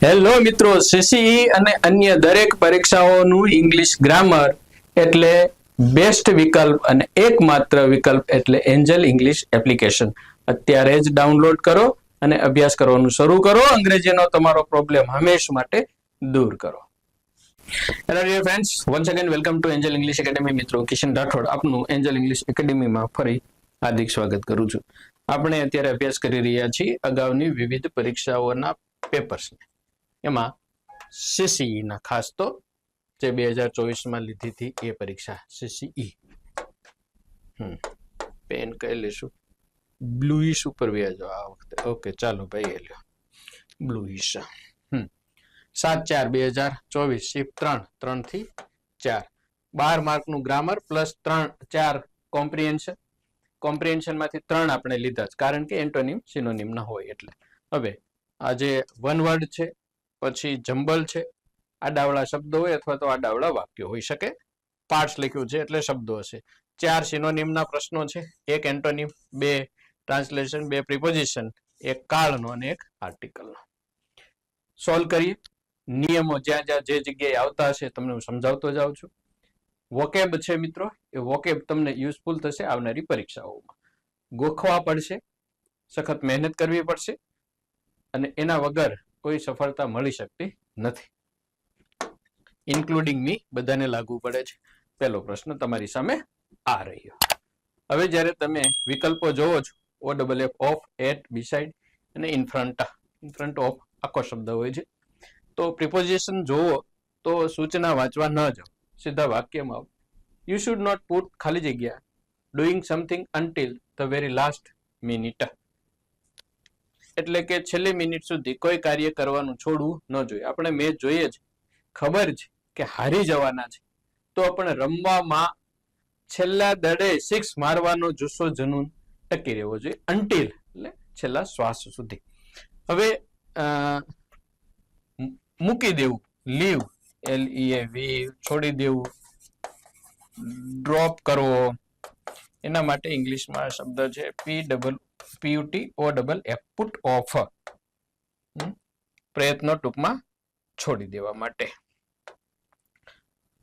Hello મિત્રો, CCE અને અન્ય દરેક પરીક્ષાઓનું ઇંગ્લિશ ગ્રામર એટલે બેસ્ટ વિકલ્પ અને એકમાત્ર વિકલ્પ એટલે એન્જલ ઇંગ્લિશ એપ્લિકેશન. અત્યારે જ ડાઉનલોડ કરો અને અભ્યાસ કરવાનું શરૂ કરો. અંગ્રેજીનો તમારો પ્રોબ્લેમ હંમેશ માટે દૂર કરો. Hello dear friends, once again welcome to Angel English Academy. મિત્રો, કિશન રાઠોડ આપનું એન્જલ ઇંગ્લિશ એકેડેમીમાં ફરી હાર્દિક સ્વાગત કરું છું. આપણે અત્યારે અભ્યાસ કરી રહ્યા છીએ અગાઉની વિવિધ પરીક્ષાઓના પેપર્સને. એમાં સીસીઈ ખાસ તો જે 2024 લીધી હતી એ પરીક્ષા સીસીઈ. પેન કઈ લેશું? બ્લુઇશ ઉપર વ્યાજો આ વખતે. ઓકે, ચાલો ભાઈ એ લ્યો બ્લુઇશ. 7/4/2024 શિફ્ટ 3 થી 4, 12 માર્કનું ગ્રામર પ્લસ 4 કોમ્પ્રિહેન્શન માંથી 3 આપણે લીધા છે, કારણ કે એન્ટોનિમ સિનોનિમ ના હોય એટલે. હવે આ જે વન વર્ડ છે, પછી જંબલ છે, આડાવડા શબ્દો હોય અથવા તો આડાવડા વાક્યો હોઈ શકે. પાર્ટ્સ લખ્યું છે એટલે શબ્દો હશે. 4 સિનોનિમના પ્રશ્નો છે, 1 એન્ટોનિમ, 2 ટ્રાન્સલેશન, 2 પ્રિપોઝિશન, 1 કાળનો અને 1 આર્ટિકલનો. સોલ્વ કરીએ. નિયમો જ્યાં જ્યાં જે જગ્યાએ આવતા હશે તમને હું સમજાવતો જાઉં છું. વોકેબ છે મિત્રો, એ વોકેબ તમને યુઝફુલ થશે આવનારી પરીક્ષાઓમાં. ગોખવા પડશે, સખત મહેનત કરવી પડશે અને એના વગર કોઈ સફળતા મળી શકતી નથી. ઇન્ક્લુડિંગ મી, બધાને લાગુ પડે છે. પહેલો પ્રશ્ન તમારી સામે આ રહ્યો. હવે જ્યારે તમે વિકલ્પો જોવો છો, OFF, ઓફ, એટ, બિસાઇડ અને ઇન ફ્રન્ટ ઓફ આખો શબ્દ હોય છે. તો પ્રિપોઝિશન જોવો તો સૂચના વાંચવા ન જાઓ, સીધા વાક્યમાં આવો. યુ શુડ નોટ પુટ ખાલી જગ્યા doing something until the very last minute. એટલે કે છેલ્લી મિનિટ સુધી કોઈ કાર્ય કરવાનું છોડવું ન જોઈએ. આપણે મેચ જોઈએ છે, ખબર છે કે હારી જવાના છે, તો આપણે રમવામાં છેલ્લા દડે 6 મારવાનો જુસ્સો જનૂન ટકી રહેવો જોઈએ. અન્ટિલ એટલે છેલ્લા શ્વાસ સુધી. હવે મૂકી દેવું, લીવ, LEAV, છોડી દેવું, ડ્રોપ કરવો, એના માટે ઇંગ્લિશમાં શબ્દ છે PUTOFF, પુટ ઓફ. પ્રયત્નો ટૂંકમાં છોડી દેવા માટે.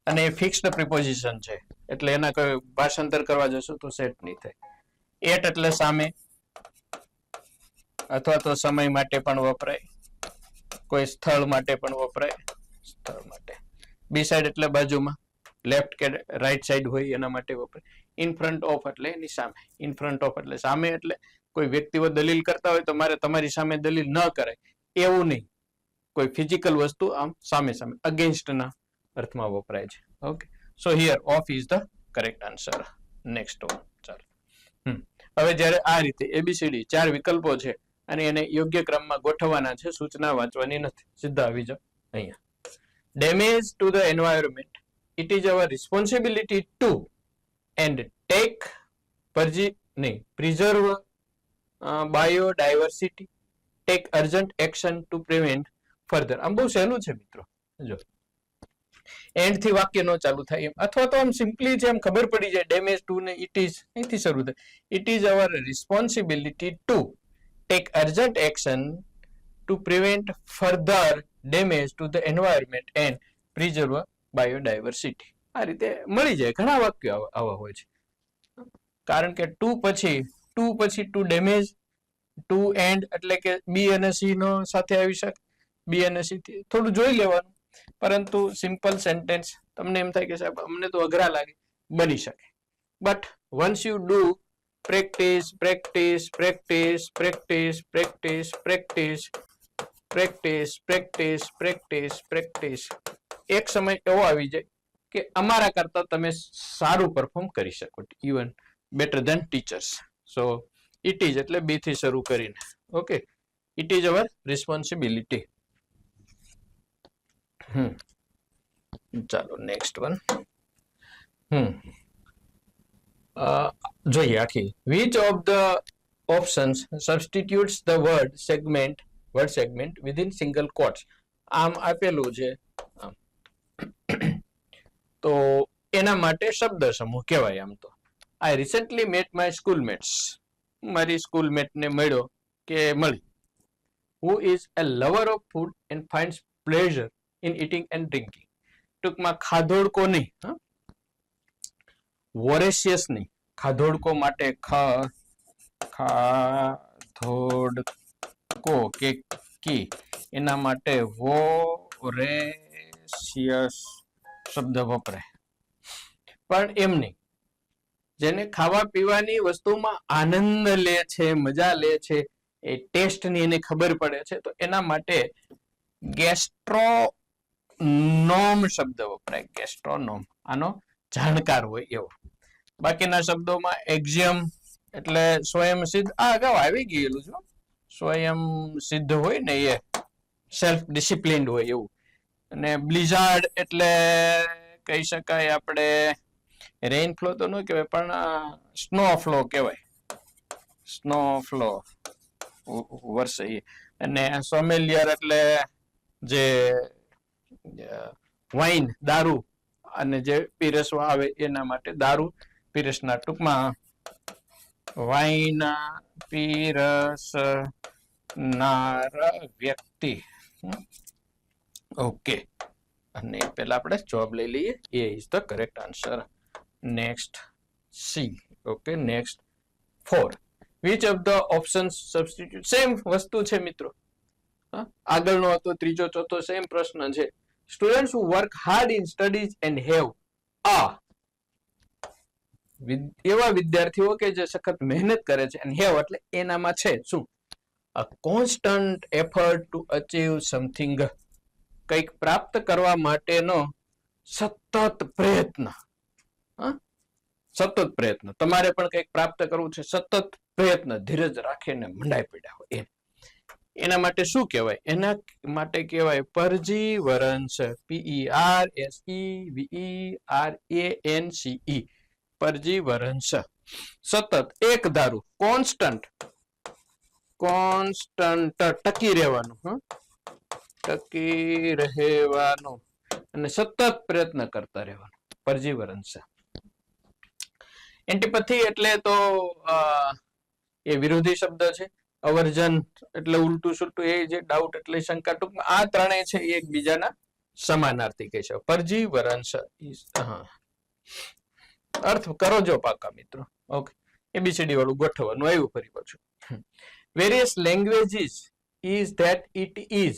અને ફિક્સ્ડ પ્રિપોઝિશન છે એટલે એના કોઈ ભાષાંતર કરવા જશો તો સેટ નહીં થાય. એટ એટલે સામે અથવા તો સમય માટે પણ વપરાય, કોઈ સ્થળ માટે પણ વપરાય, સ્થળ માટે. બી સાઈડ એટલે બાજુમાં, લેફ્ટ કે રાઈટ સાઈડ હોય એના માટે વપરાય. ઇન ફ્રન્ટ ઓફ એટલે એની સામે. ઇન ફ્રન્ટ ઓફ એટલે સામે, એટલે કોઈ વ્યક્તિઓ દલીલ કરતા હોય તો મારે તમારી સામે દલીલ ન કરાય એવું નહીં. કોઈ ફિઝિકલ વસ્તુ આમ સામે સામે, અગેન્સ્ટ ના અર્થમાં વપરાય છે. Okay, so here of is the correct answer. Next one. ચાલો. હવે જ્યારે આ રીતે ABCD 4 વિકલ્પો છે અને એને યોગ્ય ક્રમમાં ગોઠવવાના છે, સૂચના વાંચવાની નથી, સીધા આવી જાઓ અહીંયા. Damage to the environment, it is our responsibility to and take preserve biodiversity, take urgent action to prevent further. આમ બહુ સહેલું છે મિત્રો. જો એન્ડ થી વાક્ય નો ચાલુ થાય એમ, અથવા તો આમ સિમ્પલી છે એમ ખબર પડી જાય. ડેમેજ ટુ ને ઇટ ઇઝ અહીંથી શરૂ થાય. It is our responsibility to take urgent action to prevent further damage to the environment and preserve biodiversity. આ રીતે મળી જાય. ઘણા વાક્યો આવા હોય છે, કારણ કે ટુ પછી ડેમેજ, ટુ એન્ડ એટલે કે બી અને સી નો સાથે આવી શકે. બી અને સી થી થોડું જોઈ લેવાનું, પરંતુ સિમ્પલ સેન્ટેન્સ તમને એમ થાય કે સાહેબ અમને તો અઘરા લાગે, બની શકે. But once you do practice practice practice practice practice practice practice practice practice practice, એક સમય એવો આવી જાય કે અમારા કરતા તમે સારું પરફોર્મ કરી શકો, even better than teachers. So it is એટલે બી થી શરૂ કરીને. Okay, it is our responsibility. ચાલો નેક્સ્ટ વન. જોઈએ આખી. Which of the options substitutes the word segment within single quotes. આમ આપેલું છે, તો એના માટે શબ્દ સમૂહ કહેવાય. આમ તો આઈ રિસેન્ટલી મેટ માય સ્કૂલમેટ્સ, મારી સ્કૂલમેટ ને મળ્યો કે મળી. who is a lover of food and finds pleasure in eating and drinking. ટૂંકમાં ખાધોડકો નહીં, વોરેશિયસ નહીં, ખાધોડકો માટે ખાધોડકો કે કી એના માટે વોરેશિયસ શબ્દ વપરાય. પણ એમ નહીં, જેને ખાવા પીવાની વસ્તુમાં આનંદ લે છે, મજા લે છે, એ ટેસ્ટની એને ખબર પડે છે, તો એના માટે ગેસ્ટ્રોનોમ શબ્દ વપરાય. ગેસ્ટ્રોનોમ આનો જાણકાર હોય એવો. બાકીના શબ્દોમાં એક્ઝિયમ એટલે સ્વયં સિદ્ધ, આ અગાઉ આવી ગયેલું છે, સ્વયં સિદ્ધ હોય ને એ સેલ્ફ ડિસિપ્લિન્ડ હોય એવું. અને બ્લિઝાર્ડ એટલે કહી શકાય આપણે રેઇન ફ્લો તો ન કહેવાય પણ સ્નો ફ્લો કહેવાય, સ્નો ફ્લો વરસે. અને સોમેલિયર એટલે જે વાઇન દારૂ અને જે પીરસવા આવે એના માટે દારૂ પીરસનાર, ટૂંકમાં વાઇન પીરસનાર વ્યક્તિ. ઓકે, અને પહેલા આપણે જવાબ લઈ લઈએ. A is the correct answer. Next C. Okay, next 4. Which of the options substitute? Same વસ્તુ છે મિત્રો, આગળનો હતો ત્રીજો ચોથો સેમ પ્રશ્ન છે. Students who work hard in studies and have એવા વિદ્યાર્થીઓ કે જે સખત મહેનત કરે છે, અને હેવ એટલે એનામાં છે શું? A constant effort to achieve something, કંઈક પ્રાપ્ત કરવા માટેનો સતત પ્રયત્ન. સતત પ્રયત્ન, તમારે પણ કંઈક પ્રાપ્ત કરવું છે, સતત પ્રયત્ન, ધીરજ રાખીને મંડાઈ પડ્યા હોય એના માટે શું કહેવાય? એના માટે કહેવાય પરજીવરંશ. PERSEVERANCE, પરજીવરંશ. સતત, એક ધારું, કોન્સ્ટન્ટ, કોન્સ્ટન્ટ ટકી રહેવાનું, ટકી રહેવાનું, અને સતત પ્રયત્ન કરતા રહેવાનું, પરજીવરંશ. એન્ટીપથી એટલે તો એ વિરોધી શબ્દ છે. અવર્જન એટલે ઉલટું સુલટું, એ જે ડાઉટ એટલે શંકા, ટૂંકમાં આ ત્રણેય છે એ એકબીજાના સમાનાર્થી કહી શકાય. પરજીવરંશ. અર્થ કરો જો પાકા મિત્રો. ઓકે, એબીસીડી વાળું ગોઠવવાનું આવ્યું ફરી પાછું. Various languages is that it is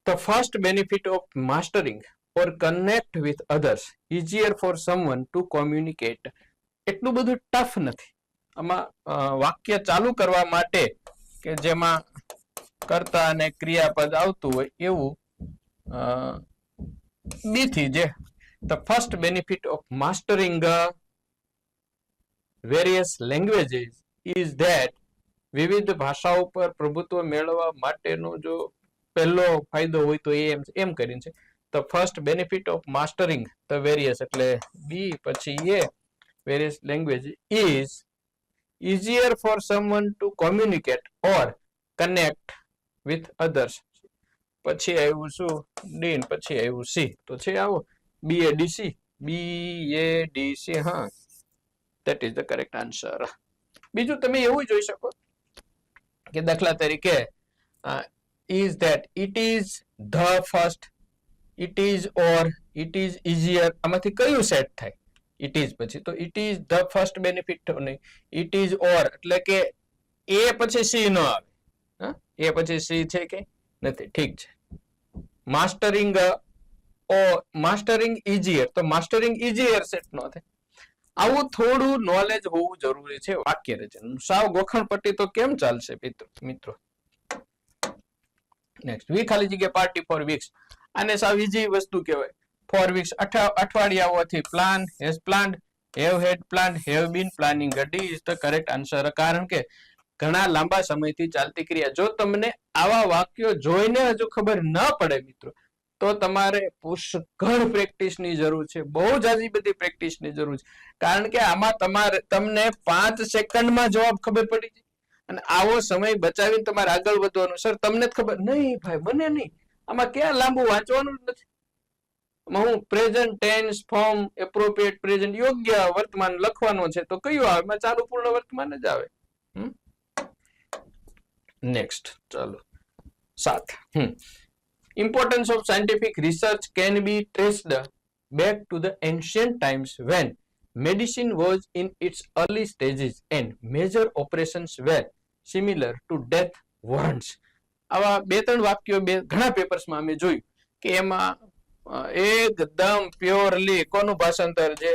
the first benefit of mastering or connect with others, easier for someone to communicate. એટલું બધું ટફ નથી આમાં. વાક્ય ચાલુ કરવા માટે કે જેમાં કર્તા અને ક્રિયાપદ આવતું હોય એવું બીથી જે the first benefit of mastering various languages is that વિવિધ ભાષાઓ પર પ્રભુત્વ મેળવવા માટેનો જો પહેલો ફાયદો હોય તો એમ કરીને છે the first benefit of mastering the various એટલે બી પછી એ various language is easier for someone to communicate or connect with others. પછી આવ્યું શું? ડી, પછી આવ્યું સી. તો છે આવો BADC, BADC. હા, that is the correct answer. બીજું તમે એવું જોઈ શકો કે દાખલા તરીકે is that, it is the first, it is or it is easier, આમાંથી કયું સેટ થાય? it is પછી તો it is the first benefit નહીં, it is or એટલે કે એ પછી સી ન આવે. એ પછી સી છે કે નથી? ઠીક છે. માસ્ટરિંગ માસ્ટરિંગ ઇઝીયર, તો માસ્ટરિંગ ઇઝીયર સેટ નો થાય. આવું થોડું નોલેજ હોવું જરૂરી છે વાક્ય રચનાનું. સાવ ગોખણપટ્ટી તો કેમ ચાલશે મિત્રો? નેક્સ્ટ, વી ખાલી જગ્યા પાર્ટી ફોર વીક્સ. આને સાવ ઈઝી વસ્તુ કહેવાય. ફોર વીક્સ અઠવાડિયાઓથી. Plan, has planned, have had planned, have been planning. D is the correct answer. કારણ કે ઘણા લાંબા સમયથી ચાલતી ક્રિયા. જો તમને આવા વાક્યો જોઈને હજુ ખબર ન પડે મિત્રો, તો તમારે પુષ્કળ પ્રેક્ટિસની જરૂર છે, બહુ જાજી બધી પ્રેક્ટિસની જરૂર છે. કારણ કે આમાં તમને 5 સેકન્ડમાં જવાબ ખબર પડી જાય, અને આવો સમય બચાવીને તમારે આગળ વધવાનું. સર તમને જ ખબર નહીં, ભાઈ મને નહીં, આમાં ક્યાં લાંબુ વાંચવાનું જ નથી. હું present tense, form, appropriate present, યોગ્ય વર્તમાન લખવાનો છે તો કયું આવે? એમાં ચાલુ પૂર્ણ વર્તમાન જ આવે. નેક્સ્ટ, ચાલો 7. Importance of scientific research can be traced back to the ancient times when medicine was in its early stages and major operations were similar to death warrants. આવા બે ત્રણ વાક્યો ઘણા પેપર્સમાં અમે જોયું કે એમાં એકદમ પ્યોરલી કોનું ભાષાંતર છે?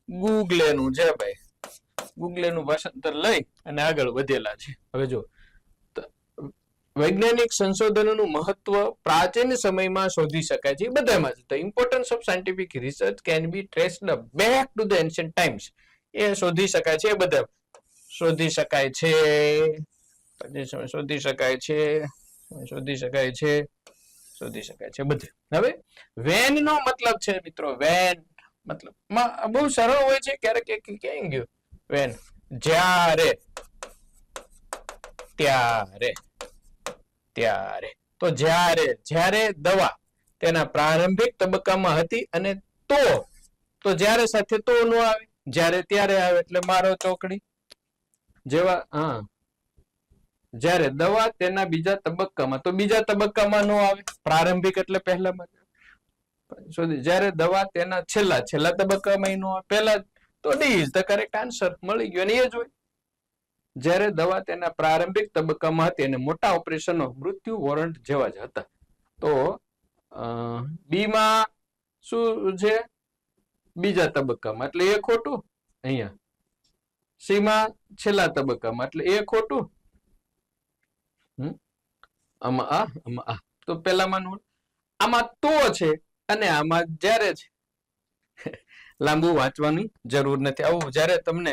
ગૂગલેનું છે ભાઈ. ગૂગલેનું ભાષાંતર લઈ અને આગળ વધેલા છે. હવે જો વૈજ્ઞાનિક સંશોધનોનું મહત્વ પ્રાચીન સમયમાં શોધી શકાય છે. બધામાં જ importance of scientific research can be traced back to the ancient times. એ શોધી શકાય છે. એ બધા શોધી શકાય છે. શોધી શકાય છે. શોધી શકાય છે. શોધી શકાય છે બધે. હવે વેન નો મતલબ છે મિત્રો, વેન મતલબ બહુ સરળ હોય છે. ક્યારેક ક્યાં ગયું વેન? જ્યારે, ત્યારે, ત્યારે. તો જ્યારે દવા તેના પ્રારંભિક તબક્કામાં હતી અને તો જ્યારે સાથે તો નો આવે, જ્યારે ત્યારે આવે એટલે મારો ચોકડી જેવા. જ્યારે દવા તેના બીજા તબક્કામાં, તો બીજા તબક્કામાં નો આવે. પ્રારંભિક એટલે પહેલામાં. જ્યારે દવા તેના છેલ્લા તબક્કામાં નો આવે. પહેલા તો D is the correct answer. મળી ગયો. અને એ જ હોય. જ્યારે દવા તેના પ્રારંભિક તબક્કામાં હતી અને મોટા ઓપરેશનો મૃત્યુ વોરંટ જેવા જ હતા. તો બી માં શું છે? બીજા તબક્કામાં એટલે એ ખોટું. અહીંયા સી માં છેલ્લા તબક્કામાં એટલે એ ખોટું. આમાં આ તો પેલામાં આમાં તો છે અને આમાં જ્યારે છે. લાંબુ વાંચવાની જરૂર નથી. આવું જયારે તમને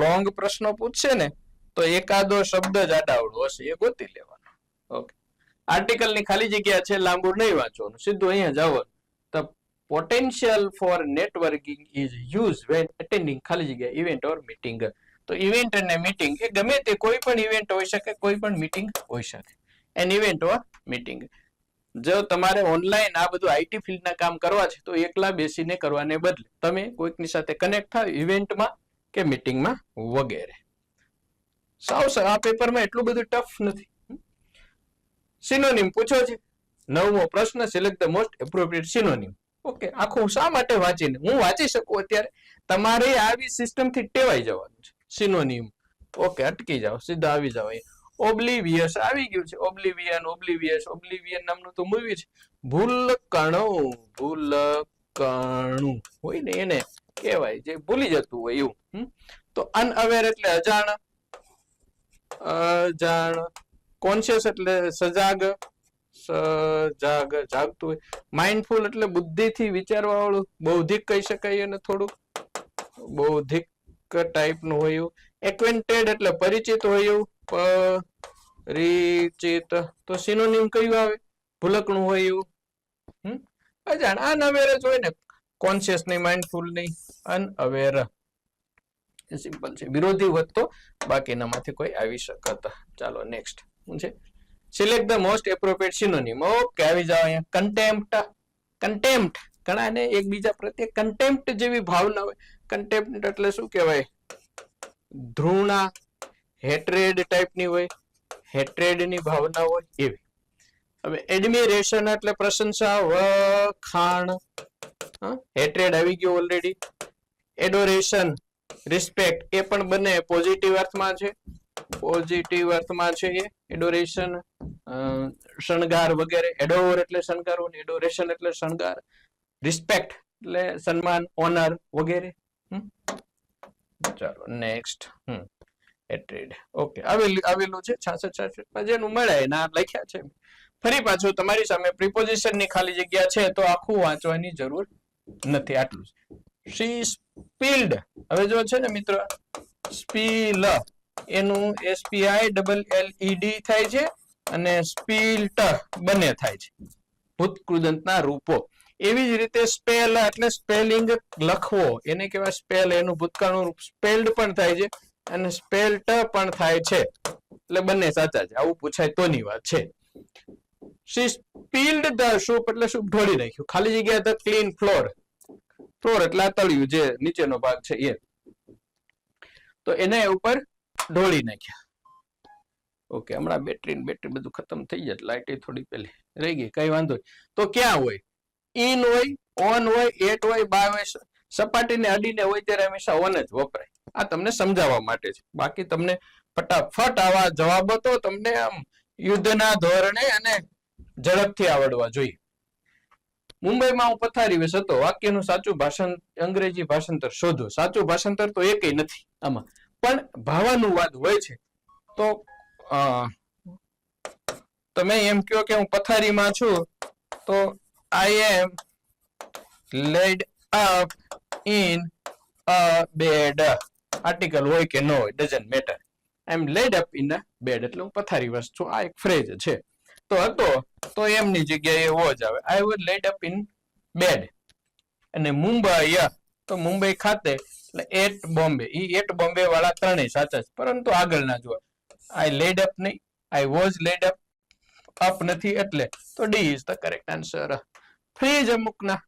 લોંગ પ્રશ્નો પૂછશે ને તો એકાદો શબ્દ જ આડાવડો હશે, એ ગોતી લેવાનો. ઓકે. આર્ટિકલ ની ખાલી જગ્યા છે, લાંબુ નહીં વાંચવાનું, સીધું અહીંયા જવાનું. The potential for networking is use when attending ખાલી જગ્યા ઇવેન્ટ ઓર મીટિંગ. તો ઇવેન્ટ અને મીટિંગ એ ગમે તે કોઈ પણ ઇવેન્ટ હોઈ શકે, કોઈ પણ મીટિંગ હોઈ શકે. N event or meeting. જો તમારે ઓનલાઈન આ બધું આઈટી ફિલ્ડના કામ કરવા છે તો એકલા બેસીને કરવાને બદલે તમે કોઈકની સાથે કનેક્ટ થાવ ઇવેન્ટમાં કે મીટિંગમાં વગેરે. સાવ આ પેપરમાં એટલું બધું ટફ નથી. સિનોનિમ પૂછો છે. 9મો પ્રશ્ન, select the most appropriate synonym. Okay. આખું શા માટે વાંચીને? હું વાંચી શકું અત્યારે. તમારે આવી સિસ્ટમથી ટેવાઈ જવાનું છે. સિનોનિમ. ઓકે. અટકી જાઓ, સીધા આવી જાઓ. ઓબ્લિવિયસ આવી ગયું છે. ઓબ્લિવિયન નામનું તો મૂવી છે. ભૂલકણું હોય ને એને કહેવાય, જે ભૂલી જતું હોય એવું. તો અનઅવેર એટલે અજાણ. કોન્શિયસ એટલે સજાગ, જાગતું હોય. માઇન્ડફુલ એટલે બુદ્ધિથી વિચારવા વાળું, બૌદ્ધિક કહી શકાય એને, થોડુંક બૌદ્ધિક ટાઈપનું હોય એવું. એક્વેન્ટેડ એટલે પરિચિત હોય એવું. પરિચિત. તો સિનોનિમ કયું આવે? ભૂલકણું હોય એવું. અજાણ. અનઅવેર જ હોય ને. કોન્શિયસ નહીં, માઇન્ડફુલ નહીં, અનઅવેર. સિમ્પલ છે. વિરોધી વધતો બાકીનામાંથી કોઈ આવી શકતા. ચાલો નેક્સ્ટ શું છે? Select the most appropriate synonym. Okay. આવી જાઓ અહીંયા. કન્ટેમ્પ્ટ. કન્ટેમ્પ્ટ ઘણાને એકબીજા પ્રત્યે કન્ટેમ્પ્ટ જેવી ભાવના હોય. કન્ટેમ્પ્ટ એટલે શું કહેવાય? ધૃણા, હેટ્રેડ ટાઈપની હોય. હેટ્રેડની ભાવના હોય એવી. હવે એડમિરેશન એટલે પ્રશંસા, વખાણ. હેટ્રેડ આવી ગયો ઓલરેડી. એડોરેશન, રિસ્પેક્ટ, એ પણ બંને પોઝિટિવ અર્થમાં છે. પોઝિટિવ અર્થમાં છે એ. એડોરેશન, શણગાર વગેરે. એડોર એટલે શણગારવું, એડોરેશન એટલે શણગાર. રિસ્પેક્ટ એટલે સન્માન, ઓનર વગેરે. ચાલો નેક્સ્ટ. હેટ્રેડ. ઓકે. આવેલું છે 66 જેનું મળે ના લખ્યા છે. ફરી પાછું તમારી સામે પ્રિપોઝિશન ની ખાલી જગ્યા છે તો આખું વાંચવાની જરૂર નથી. આટલું જ. શી સ્પીલ્ડ. હવે જો છે ને મિત્રો, સ્પીલ એનું SPILLED થાય છે અને સ્પીલ્ટ બંને થાય છે. ભૂતકૃદંતના રૂપો. એવી જ રીતે સ્પેલ એટલે સ્પેલિંગ લખવો, એને કહેવાય સ્પેલ. એનું ભૂતકાળનું રૂપ સ્પેલ્ડ પણ થાય છે અને સ્પેલ્ટ પણ થાય છે. એટલે બંને સાચા છે. આવું પૂછાય તોની વાત છે. શી સ્પીલ્ડ ધ સૂપ એટલે સૂપ ઢોળી નાખ્યું. ખાલી જગ્યા ધ ક્લીન ફ્લોર. ફ્લોર એટલે આ તળિયું જે નીચેનો ભાગ છે એ. તો એને ઉપર ઢોળી નાખ્યા. ઓકે, હમણાં બેટરી બધું ખતમ થઈ જાય, લાઇટ થોડી પેલી રહી ગઈ, કઈ વાંધો નહીં. તો ક્યાં હોય? ઇન હોય, ઓન હોય, એટ હોય, બાય હોય, સપાટીને અડીને હોય ત્યારે હંમેશા ઓન જ વપરાય. આ તમને સમજાવવા માટે છે. બાકી તમને ફટાફટ આવા જવાબો તો તમને આમ યુદ્ધના ધોરણે અને ઝડપથી આવડવા જોઈએ. મુંબઈમાં હું પથારી વેસ હતો. વાક્યનું સાચું અંગ્રેજી ભાષાંતર શોધો. સાચું ભાષાંતર તો એકય નથી આમાં, પણ ભાવાનુવાદ હોય છે. તો તમે એમ કહો કે હું પથારીમાં છું, તો I am laid up in a bed. Article હોય કે ન હોય, doesn't matter. I am laid up in a bed એટલે હું પથારી વસ છું. આ એક ફ્રેઝ છે. તો હતો તો એમની જગ્યાએ એવો જ આવે. આઈ was laid up in bed. અને મુંબઈ, તો મુંબઈ ખાતે એટલે એટ બોમ્બે. એટ બોમ્બે વાળા ત્રણેય સાચા છે, પરંતુ આગળ ના જુઓ. આઈ laid up નહીં, I was laid up, up નથી, એટલે તો D is the correct answer. ફ્રીજ અમુકના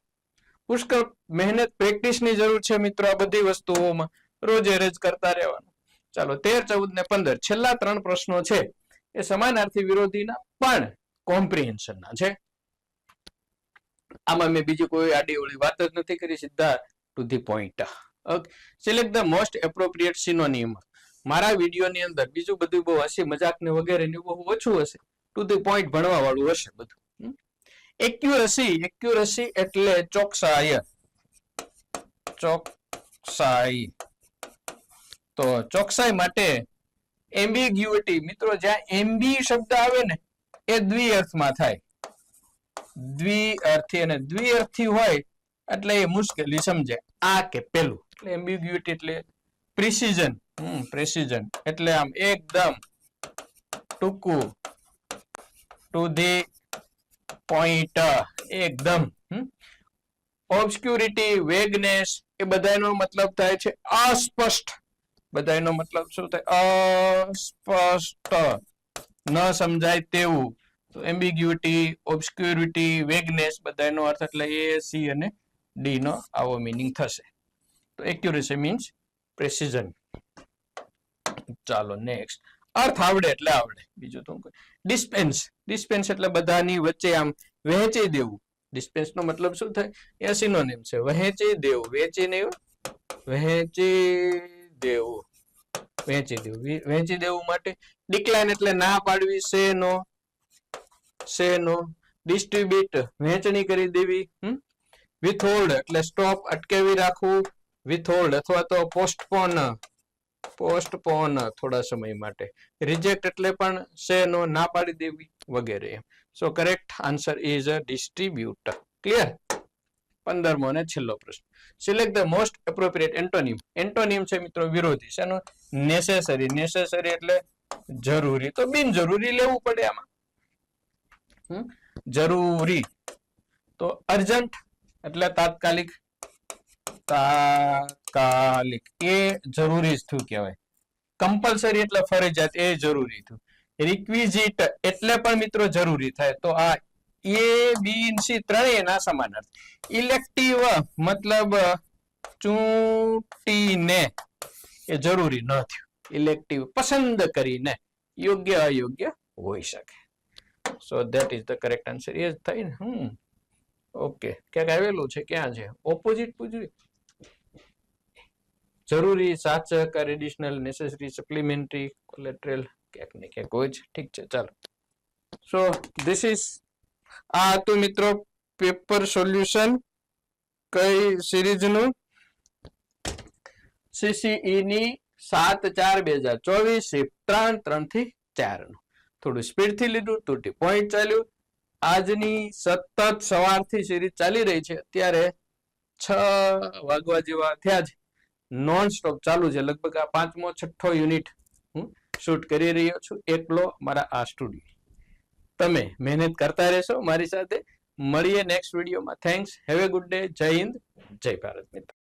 પુષ્કળ મહેનત પ્રેક્ટિસની જરૂર છે મિત્રો. આ બધી વસ્તુઓમાં રોજે રોજ કરતા રહેવાનું. ચાલો 13, 14 ને 15 છેલ્લા 3 પ્રશ્નો છે એ સમાનાર્થી વિરોધીના પણ કોમ્પ્રિહેન્શનના છે. આમાં મેં બીજી કોઈ આડીઅવળી વાત જ નથી કરી, સીધા to the point. Okay, select the most appropriate synonym. મારા વિડીયોની અંદર બીજું બધું બહુ હસી મજાક ને વગેરે ને બહુ ઓછું હશે, ટુ ધી પોઈન્ટ ભણવા વાળું હશે બધું. એક્યુરસી એટલે ચોકસાઈ. ચોકસાઈ, તો ચોકસાઈ માટે એમ્બિગ્યુઇટી મિત્રો, જ્યાં એમ્બી શબ્દ આવે ને એ દ્વિઅર્થમાં થાય. દ્વિઅર્થી, અને દ્વિઅર્થી હોય એટલે એ મુશ્કેલી સમજે, આ કે પેલું. એટલે એમ્બિગ્યુઇટી એટલે પ્રિસિઝન. પ્રેસિઝન એટલે આમ એકદમ ટૂંકું, ટુ ધી પોઈન્ટ, એકદમ. ઓબ્સ્ક્યુરિટી, વેગનેસ એ બધાનો મતલબ થાય છે અસ્પષ્ટ. બધાનો મતલબ શું થાય? અસ્પષ્ટ, ન સમજાય તેવું. તો એમ્બિગ્યુઇટી, ઓબ્સ્ક્યુરિટી, વેગનેસ બધાનો અર્થ એટલે એ, સી અને ડી નો આવો મીનિંગ થશે. તો એક્યુરેસી મીન્સ પ્રેસિઝન. ચાલો નેક્સ્ટ. અર્થ આવડે એટલે આવડે, બીજું તો ડિસ્પેન્સ. ડિસ્પેન્સ એટલે બધાની વચ્ચે આમ વહેંચી દેવું. ડિસ્પેન્સ નો મતલબ શું થાય? એ સિનોનિમ છે. વહેંચી દેવું, વેચી નહીં, વહેંચી દેવું. વહેંચી દેવું, વહેંચી દેવું માટે ડિક્લાઇન એટલે ના પાડવી, સે નો, સે નો. ડિસ્ટ્રીબ્યુટ વહેંચણી કરી દેવી. વિથહોલ્ડ એટલે સ્ટોપ, અટકાવી રાખવું. વિથહોલ્ડ અથવા તો પોસ્ટપોન, પોસ્ટપોન થોડા સમય માટે. રિજેક્ટ એટલે પણ સે નો, ના પાડી દેવી વગેરે. So correct answer is distribute. Clear? 15મો અને છેલ્લો પ્રશ્ન. Select the most appropriate antonym. Antonym છે મિત્રો વિરોધી. શેનું? નેસેસરી. નેસેસરી એટલે જરૂરી, તો બિનજરૂરી લેવું પડે આમાં. જરૂરી. તો અર્જન્ટ એટલે તાત્કાલિક. તાત્કાલિક એ જરૂરી જ થયું કહેવાય. કમ્પલસરી એટલે ફરજિયાત, એ જરૂરી થયું. રિક્વિઝિટ એટલે પણ મિત્રો જરૂરી થાય. તો આ એ, બી, સી ત્રણેય ના સમાનાર્થી. ઇલેક્ટિવ મતલબ ચૂંટીને, એ જરૂરી ન થયું. ઇલેક્ટિવ પસંદ કરીને, યોગ્ય અયોગ્ય હોઈ શકે. So that is the correct answer. એ જ થાય ને. ઓકે, ક્યાંક આવેલું છે, ક્યાં છે? ઓપોઝિટ પૂછ્યું. જરૂરી, સાચક, એડિશનલ, નેસેસરી, સપ્લિમેન્ટરી, કોલેટરલ, ક્યાંક ને ક્યાંક હોય છે. ઠીક છે, ચાલો. સો ધીસ ઇઝ, આ હતું મિત્રો પેપર સોલ્યુશન. કઈ સિરીઝનું? સીસીઈ ની 7/4/2024 શિફ્ટ 3 થી 4 નું. થોડું સ્પીડ થી લીધું, તૂટી પોઈન્ટ ચાલ્યું. આજની સતત સવારથી સિરીઝ ચાલી રહી છે. અત્યારે 6 વાગવા જેવા થયા છે. નોન સ્ટોપ ચાલુ છે. લગભગ આ 5મો 6ઠ્ઠો યુનિટ હું શૂટ કરી રહ્યો છું એકલો મારા આ સ્ટુડિયો. તમે મહેનત કરતા રહેશો મારી સાથે. મળીએ નેક્સ્ટ વિડીયોમાં. Thanks. Have a good day. જય હિન્દ, જય ભારત મિત્રો.